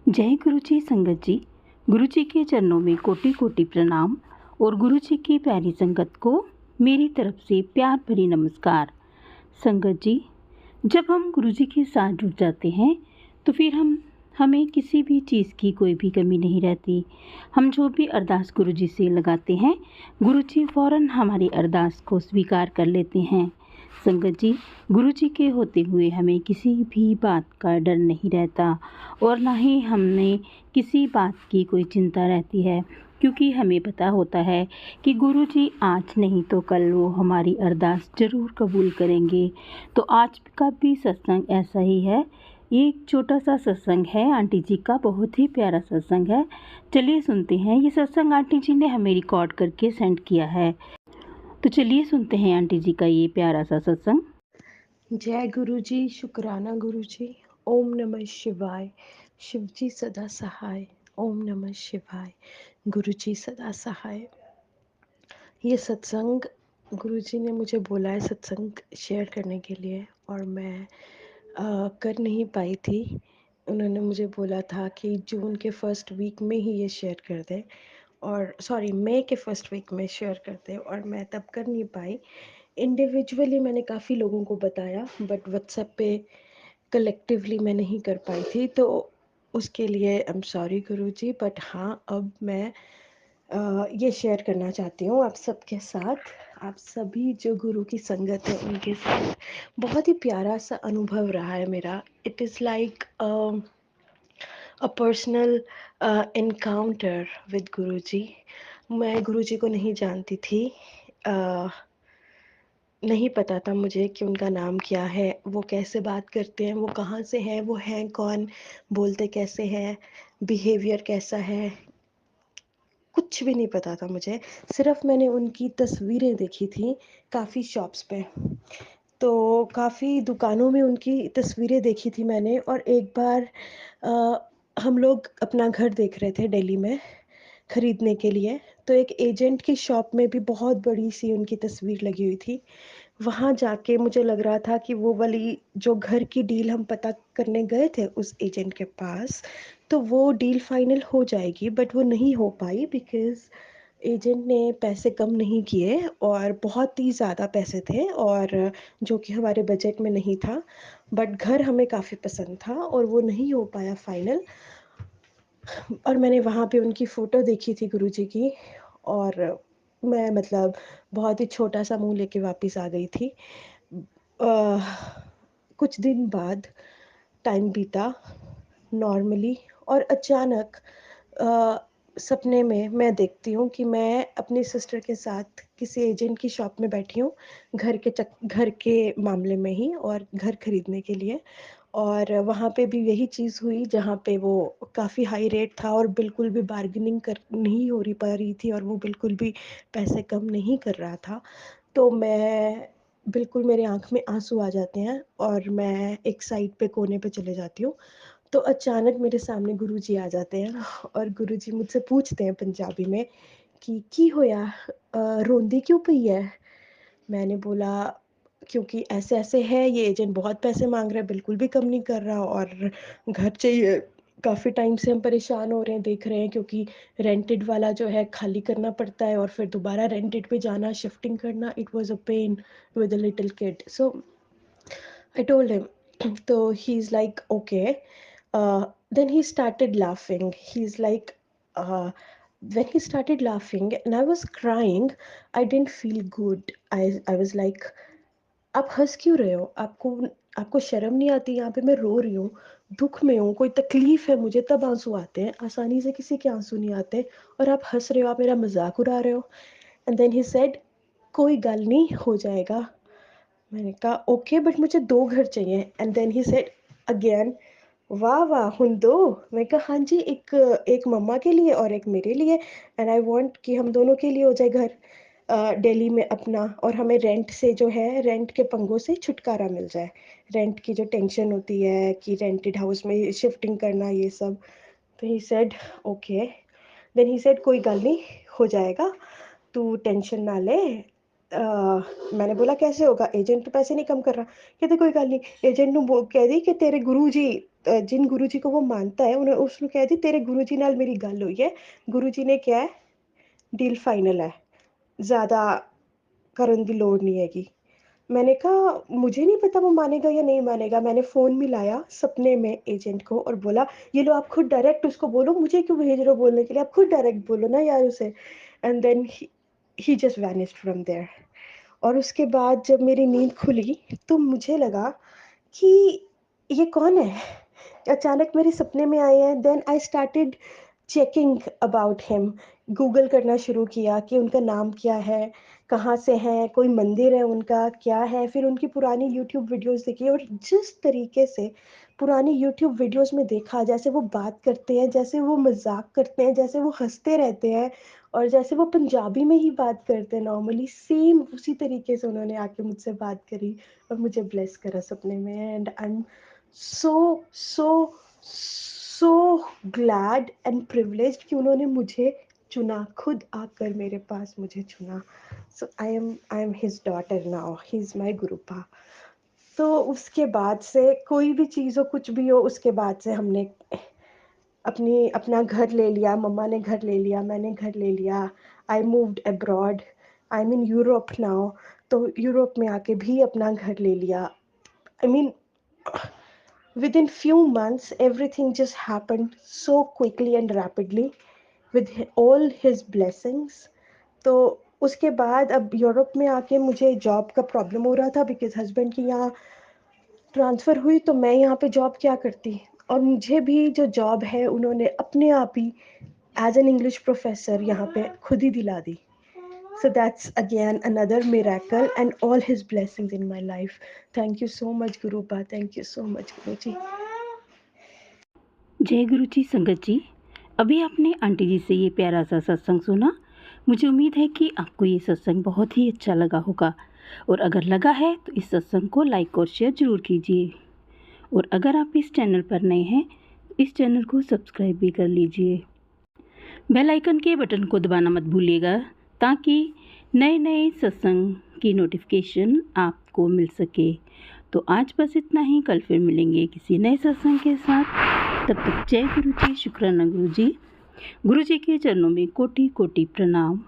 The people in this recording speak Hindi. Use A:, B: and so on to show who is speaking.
A: जय गुरु जी संगत जी। गुरु जी के चरणों में कोटि कोटि प्रणाम और गुरु जी की प्यारी संगत को मेरी तरफ से प्यार भरी नमस्कार। संगत जी, जब हम गुरु जी के साथ जुड़ जाते हैं तो फिर हमें किसी भी चीज़ की कोई भी कमी नहीं रहती। हम जो भी अरदास गुरु जी से लगाते हैं, गुरु जी फ़ौरन हमारी अरदास को स्वीकार कर लेते हैं। संगत जी, गुरु जी के होते हुए हमें किसी भी बात का डर नहीं रहता और ना ही हमें किसी बात की कोई चिंता रहती है, क्योंकि हमें पता होता है कि गुरु जी आज नहीं तो कल वो हमारी अरदास ज़रूर कबूल करेंगे। तो आज का भी सत्संग ऐसा ही है। ये एक छोटा सा सत्संग है आंटी जी का, बहुत ही प्यारा सत्संग है। चलिए सुनते हैं। ये सत्संग आंटी जी ने हमें रिकॉर्ड करके सेंड किया है, तो चलिए सुनते हैं आंटी जी का ये प्यारा सा सत्संग।
B: जय गुरु जी, शुक्राना गुरु जी। ओम नमः शिवाय। शिव जी सदा सहाय। ओम नमः शिवाय। गुरु जी सदा सहाय। ये सत्संग गुरु जी ने मुझे बोला है सत्संग शेयर करने के लिए, और मैं कर नहीं पाई थी। उन्होंने मुझे बोला था कि जून के फर्स्ट वीक में ही ये शेयर कर दें, और सॉरी मई के फर्स्ट वीक में शेयर कर दें, और मैं तब कर नहीं पाई। इंडिविजुअली मैंने काफ़ी लोगों को बताया, बट व्हाट्सएप पे कलेक्टिवली मैं नहीं कर पाई थी, तो उसके लिए I am sorry Guruji. But हाँ, अब मैं ये शेयर करना चाहती हूँ आप सबके साथ, आप सभी जो गुरु की संगत है उनके साथ। बहुत ही प्यारा सा अनुभव रहा है मेरा। It is like a personal encounter with Guruji. मैं गुरुजी को नहीं जानती थी, नहीं पता था मुझे कि उनका नाम क्या है, वो कैसे बात करते हैं, वो कहाँ से हैं, वो हैं कौन, बोलते कैसे हैं, बिहेवियर कैसा है, कुछ भी नहीं पता था मुझे। सिर्फ मैंने उनकी तस्वीरें देखी थी काफ़ी शॉप्स पे, तो काफ़ी दुकानों में उनकी तस्वीरें देखी थी मैंने। और एक बार हम लोग अपना घर देख रहे थे दिल्ली में खरीदने के लिए, तो एक एजेंट की शॉप में भी बहुत बड़ी सी उनकी तस्वीर लगी हुई थी। वहाँ जाके मुझे लग रहा था कि वो वाली जो घर की डील हम पता करने गए थे उस एजेंट के पास, तो वो डील फाइनल हो जाएगी, बट वो नहीं हो पाई बिकॉज़ एजेंट ने पैसे कम नहीं किए, और बहुत ही ज़्यादा पैसे थे, और जो कि हमारे बजट में नहीं था। बट घर हमें काफ़ी पसंद था और वो नहीं हो पाया फाइनल। और मैंने वहाँ पे उनकी फ़ोटो देखी थी गुरुजी की, और मैं मतलब बहुत ही छोटा-सा मुँह लेके वापस आ गई थी। अ, कुछ दिन बाद टाइम बीता नॉर्मली, और अचानक अ, सपने में मैं देखती हूँ कि मैं अपनी सिस्टर के साथ किसी एजेंट की शॉप में बैठी हूँ, घर के मामले में ही, और घर खरीदने के लिए। और वहाँ पे भी यही चीज़ हुई जहाँ पे वो काफ़ी हाई रेट था, और बिल्कुल भी बार्गेनिंग कर नहीं हो रही पा रही थी, और वो बिल्कुल भी पैसे कम नहीं कर रहा था। तो मैं बिल्कुल, मेरे आँख में आँसू आ जाते हैं, और मैं एक साइड पे कोने पे चले जाती हूँ। तो अचानक मेरे सामने गुरुजी आ जाते हैं, और गुरुजी मुझसे पूछते हैं पंजाबी में कि की होया, रोंदी क्यों पई है? मैंने बोला क्योंकि ऐसे-ऐसे है, ये एजेंट बहुत पैसे माँग रहा है, बिल्कुल भी कम नहीं कर रहा, और घर चाहिए। काफ़ी टाइम से हम परेशान हो रहे हैं, देख रहे हैं, क्योंकि रेंटेड वाला जो है खाली करना पड़ता है, और फिर दोबारा रेंटेड पे जाना, शिफ्टिंग करना, it was a pain with a little kid. So I told him. So he's like, okay. Then he started laughing. He's like, when he started laughing and I was crying, I didn't feel good. I was like, आप हँस क्यों रहे हो? आपको शर्म नहीं आती? यहाँ पे मैं रो रही हूँ, दुःख में हूँ, कोई तकलीफ़ है मुझे, तब आँसू आते हैं। आसानी से किसी के आँसू नहीं आते, और आप हँस रहे हो, आप मेरा मज़ाक उड़ा रहे हो। एंड देन ही सेड, कोई गल नहीं, हो जाएगा। मैंने कहा ओके, बट मुझे 2 घर चाहिए। And then he said again, वाह वाह हुन 2। मैं कहा हाँ जी, एक एक मम्मा के लिए और एक मेरे लिए, एंड आई वांट कि हम दोनों के लिए हो जाए घर दिल्ली में अपना, और हमें रेंट से जो है, रेंट के पंगों से छुटकारा मिल जाए। रेंट की जो टेंशन होती है कि रेंटेड हाउस में शिफ्टिंग करना, ये सब। तो he said okay. Then he said कोई गल नहीं, हो जाएगा, तू टेंशन ना ले। मैंने बोला कैसे होगा, एजेंट तो पैसे नहीं कम कर रहा। कहते कोई गल नहीं, एजेंट नू कह दी कि तेरे गुरु जी जिन गुरुजी को वो मानता है उसने कह दी तेरे गुरुजी नाल मेरी गल हुई है, गुरुजी ने क्या है डील फाइनल है, ज़्यादा करन दी लोड़ नहीं हैगी। मैंने कहा मुझे नहीं पता वो मानेगा या नहीं मानेगा। मैंने फ़ोन मिलाया सपने में एजेंट को और बोला, "ये लो आप खुद डायरेक्ट उसको बोलो, मुझे क्यों भेज रहे हो बोलने के लिए? आप खुद डायरेक्ट बोलो ना यार उसे।" And then he just vanished from there. और उसके बाद जब मेरी नींद खुली तो मुझे लगा कि ये कौन है? अचानक मेरे सपने में आए हैं। Then I started checking about him. Google करना शुरू किया कि उनका नाम क्या है, कहाँ से हैं, कोई मंदिर है उनका, क्या है? फिर उनकी पुरानी यूट्यूब वीडियोज़ देखी और जिस तरीके से पुरानी यूट्यूब वीडियोज़ में देखा, जैसे वो बात करते हैं, जैसे वो मज़ाक करते हैं, जैसे वो हँसते रहते हैं और जैसे वो पंजाबी में ही बात करते हैं नॉर्मली, सेम उसी तरीके से उन्होंने आके मुझसे बात करी और मुझे ब्लेस करा सपने में। And I am so, so, so glad and privileged कि उन्होंने मुझे चुना, खुद आकर मेरे पास मुझे चुना। So I am his daughter now, he is my Gurupa. तो उसके बाद से कोई भी चीज़ हो, कुछ भी हो, उसके बाद से हमने अपना घर ले लिया, मम्मा ने घर ले लिया, मैंने घर ले लिया। I moved abroad, I am in Europe now. तो यूरोप में आके भी अपना घर ले लिया। I mean within few months everything just happened so quickly and rapidly with all his blessings. तो उसके बाद अब यूरोप में आके मुझे जॉब का प्रॉब्लम हो रहा था बिकॉज़ हस्बैंड की यहाँ ट्रांसफ़र हुई तो मैं यहाँ पे जॉब क्या करती? और मुझे भी जो जॉब है उन्होंने अपने आप ही एज़ एन इंग्लिश प्रोफ़ेसर यहाँ पे खुद ही दिला दी। So that's again another miracle and all his blessings in my life. Thank you so much Gurupa. Thank you so much Guruji.
A: जय गुरु जी। संगत जी, अभी आपने आंटी जी से ये प्यारा सा सत्संग सुना। मुझे उम्मीद है कि आपको ये सत्संग बहुत ही अच्छा लगा होगा और अगर लगा है तो इस सत्संग को लाइक और शेयर ज़रूर कीजिए। और अगर आप इस चैनल पर नए हैं तो इस चैनल को सब्सक्राइब भी कर लीजिए। बेल आइकन के बटन को दबाना मत भूलिएगा ताकि नए नए सत्संग की नोटिफिकेशन आपको मिल सके। तो आज बस इतना ही, कल फिर मिलेंगे किसी नए सत्संग के साथ। तब तक जय गुरु जी, शुक्राना गुरु जी। गुरु जी के चरणों में कोटि कोटि प्रणाम।